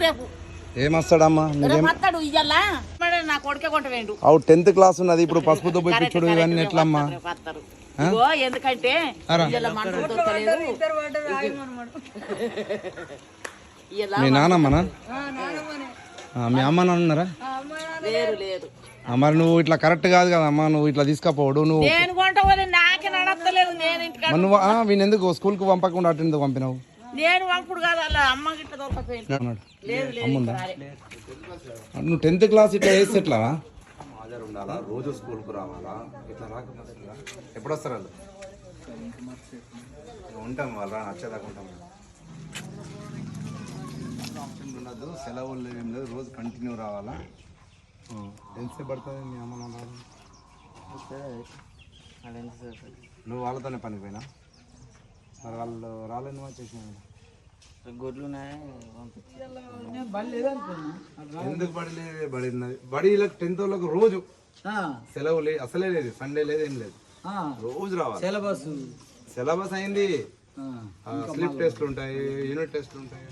రేపు ఏమొస్తాడమ్మా వస్తాడు ఇయ్యాల నా కొడుకే కొంటవేండు అవు 10th క్లాస్ ఉన్నది ఇప్పుడు పసుపుతో పోయి పిచ్చుడు ఇవన్నీ ఎట్లమ్మా ఎందుకంటే మీ నానమ్మనా మీ అమ్మ నాన్న ఉన్నారా లేదు మరి నువ్వు ఇట్లా కరెక్ట్ కాదు కదమ్మా నువ్వు ఇట్లా తీసుకపోవడు నువ్వు నేను కొంటపోతే నాకే నడతలేదు నేను ఇంటికి నువ్వు వీని ఎందుకు స్కూల్కి పంపకుండా అటు ఎందుకు పంపినావు నేను పంపుడు కాదు అలా అమ్మ గిట్ట దొరకపోయింది అమ్ముందా నువ్వు 10th క్లాస్ ఇట్లా వేస్తే ఎట్లా హాజరు ఉండాలా రోజు స్కూల్కి రావాలా ఇట్లా రాకపోతే ఎప్పుడు వస్తారు వాళ్ళు ఉంటాం వాళ్ళు రా నచ్చేదాకా ఉంటాం ఆప్షన్ ఉండదు సెలవులు ఏం లేదు రోజు కంటిన్యూ రావాలా ఎంతసేపు పడుతుంది మీ అమ్మ నాన్న నువ్వు వాళ్ళతోనే పనికి పోయినా మరి వాళ్ళు రాలేదు చేసిన గొడ్లు ఎందుకు బడి బడిన్నది బడి 10th వాళ్ళకు రోజు సెలవు లేదు అసలే లేదు సండే లేదు ఏం లేదు రోజు రావాలి సిలబస్ అయింది స్లిప్ టెస్ట్లు ఉంటాయి యూనిట్ టెస్ట్లు ఉంటాయి